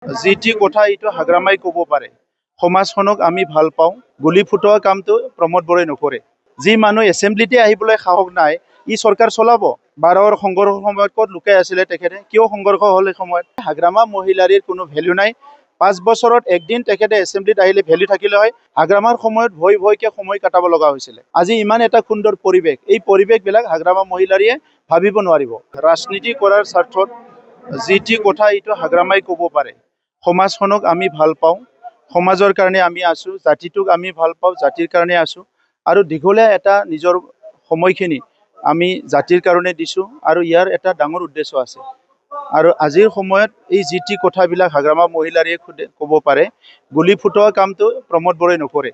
যি কথা এইটো হাগ্ৰামাই ক'ব পাৰে। সমাজখনক আমি ভাল পাওঁ, গুলি ফুটোৱা কামটো প্ৰমোদ বৰাই নকৰে। যি মানুহ এছেম্বলিতে আহিবলৈ সাহস নাই, ই চৰকাৰ চলাব। 12ৰ সংঘৰ্ষৰ সময়ত ক'ত লুকাই আছিলে তেখেতে? কিয় সংঘৰ্ষ হ'ল এই সময়ত? হাগ্ৰামা মহিলাৰীৰ কোনো ভেলু নাই। 5 বছৰত একদিন তেখেতে এছেম্বলিত আহিলে ভেলু থাকিলে হয়। হাগ্ৰামাৰ সময়ত ভয়কে সময় কাটাব লগা হৈছিলে। আজি ইমান এটা সুন্দৰ পৰিৱেশ, এই পৰিৱেশবিলাক হাগ্ৰামা মহিলাৰীয়ে ভাবিব নোৱাৰিব। ৰাজনীতি কৰাৰ স্বাৰ্থত যি কথা এইটো হাগ্ৰামাই ক'ব পাৰে। সমাজখনক আমি ভাল পাওঁ, সমাজৰ কাৰণে আমি আছোঁ, জাতিটোক আমি ভাল পাওঁ, জাতিৰ কাৰণে আছোঁ। আৰু দীঘলীয়া এটা নিজৰ সময়খিনি আমি জাতিৰ কাৰণে দিছোঁ আৰু ইয়াৰ এটা ডাঙৰ উদ্দেশ্য আছে। আৰু আজিৰ সময়ত এই যি কথাবিলাক হাগ্ৰামা মহিলাৰীয়ে ক'ব পাৰে, গুলি ফুটোৱা কামটো প্ৰমোদ বৰাই নকৰে।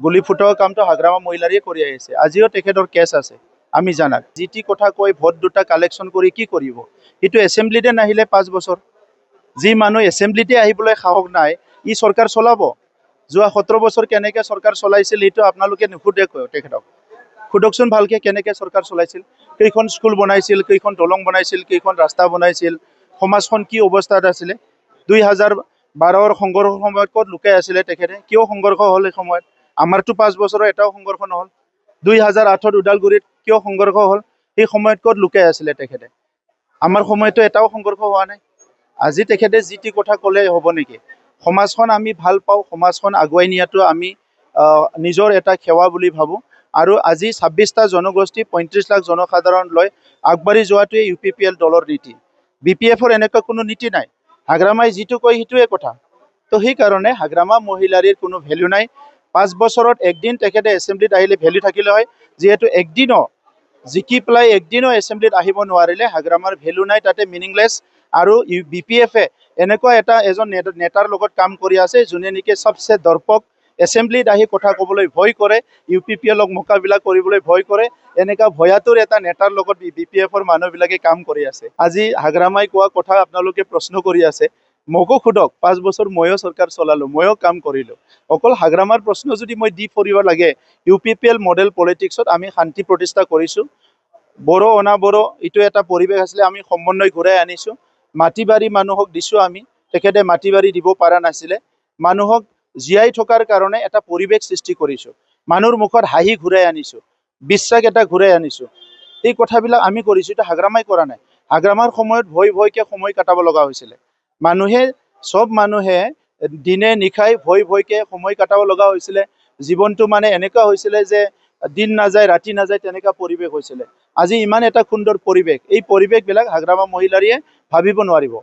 গুলি ফুটোৱা কামটো হাগ্ৰামা মহিলাৰীয়ে কৰি আহিছে। আজিও তেখেতৰ কেছ আছে, আমি জানাক। যি কথা কৈ ভোট দুটা কালেকশ্যন কৰি কি কৰিব? সেইটো এছেম্বলিতে নাহিলে 5 বছৰ। যি মানুহ এছেম্বলিতে আহিবলৈ সাহস নাই, ই চৰকাৰ চলাব। যোৱা 17 বছৰ কেনেকৈ চৰকাৰ চলাইছিল সেইটো আপোনালোকে নুসুধে তেখেতক। সোধকচোন ভালকে কেনেকৈ চৰকাৰ চলাইছিল, কেইখন স্কুল বনাইছিল, কেইখন দলং বনাইছিল, কেইখন ৰাস্তা বনাইছিল, সমাজখন কি অৱস্থাত আছিলে। 2012ৰ সংঘৰ্ষৰ সময়ত ক'ত লুকাই আছিলে তেখেতে? কিয় সংঘৰ্ষ হ'ল এই সময়ত? আমাৰতো 5 বছৰৰ এটাও সংঘৰ্ষ নহ'ল। 2008ত ওদালগুৰিত কিয় সংঘৰ্ষ হ'ল? সেই সময়ত ক'ত লুকাই আছিলে তেখেতে? আমাৰ সময়তো এটাও সংঘৰ্ষ হোৱা নাই। আজি তেখেতে যি কথা ক'লে হ'ব নেকি? সমাজখন আমি ভাল পাওঁ, সমাজখন আগুৱাই নিয়াটো আমি নিজৰ এটা সেৱা বুলি ভাবোঁ। আৰু আজি 26টা জনগোষ্ঠী 35 লাখ জনসাধাৰণ লৈ আগবাঢ়ি যোৱাটোৱে UPPL দলৰ নীতি। BPFৰ এনেকুৱা কোনো নীতি নাই। হাগ্ৰামাই যিটো কয় সেইটোৱে কথা। তো সেইকাৰণে হাগ্ৰামা মহিলাৰীৰ কোনো ভেলু নাই। 5 বছৰত একদিন তেখেতে এছেম্বলিত আহিলে ভেলু থাকিলে হয়। যিহেতু একদিনো জিকি পেলাই একদিনো এছেম্বলিত আহিব নোৱাৰিলে, হাগ্ৰামাৰ ভেলু নাই, তাতে মিনিংলেছ। আৰু BPFে এনেকুৱা এজন নেতাৰ লগত কাম কৰি আছে, যোনে নেকি চবচে দৰ্পক, এছেম্বলিত আহি কথা ক'বলৈ ভয় কৰে, UPPLক মোকাবিলা কৰিবলৈ ভয় কৰে। এনেকুৱা ভয়াতুৰ এটা নেতাৰ লগত BPFৰ মানুহবিলাকে কাম কৰি আছে। আজি হাগ্ৰামাই কোৱা কথা আপোনালোকে প্ৰশ্ন কৰি আছে, মোকো সোধক। 5 বছৰ ময়ো চৰকাৰ চলালোঁ, ময়ো কাম কৰিলোঁ। অকল হাগ্ৰামাৰ প্ৰশ্ন যদি মই দি ফুৰিব লাগে, UPPL মডেল পলিটিক্সত আমি শান্তি প্ৰতিষ্ঠা কৰিছোঁ। বড়ো অনাবড়ো এইটো এটা পৰিৱেশ আছিলে, আমি সমন্বয় ঘূৰাই আনিছোঁ। মাটি বাৰী মানুহক দিছোঁ আমি, তেখেতে মাটি বাৰী দিব পৰা নাছিলে। মানুহক জীয়াই থকাৰ কাৰণে এটা পৰিৱেশ সৃষ্টি কৰিছোঁ। মানুহৰ মুখত হাঁহি ঘূৰাই আনিছোঁ, বিশ্বাস এটা ঘূৰাই আনিছোঁ। এই কথাবিলাক আমি কৰিছোঁ, এটা হাগ্ৰামাই কৰা নাই। হাগ্ৰামাৰ সময়ত ভয়কে সময় কাটাব লগা হৈছিলে। চব মানুহে দিনে নিশাই ভয়কে সময় কাটাব লগা হৈছিলে। জীৱনটো মানে এনেকুৱা হৈছিলে যে দিন নাযায় ৰাতি নাযায়, তেনেকুৱা পৰিৱেশ হৈছিলে। আজি ইমান এটা সুন্দৰ পৰিৱেশ, এই পৰিৱেশবিলাক হাগ্ৰামা মহিলাৰীয়ে ভাবিব নোৱাৰিব।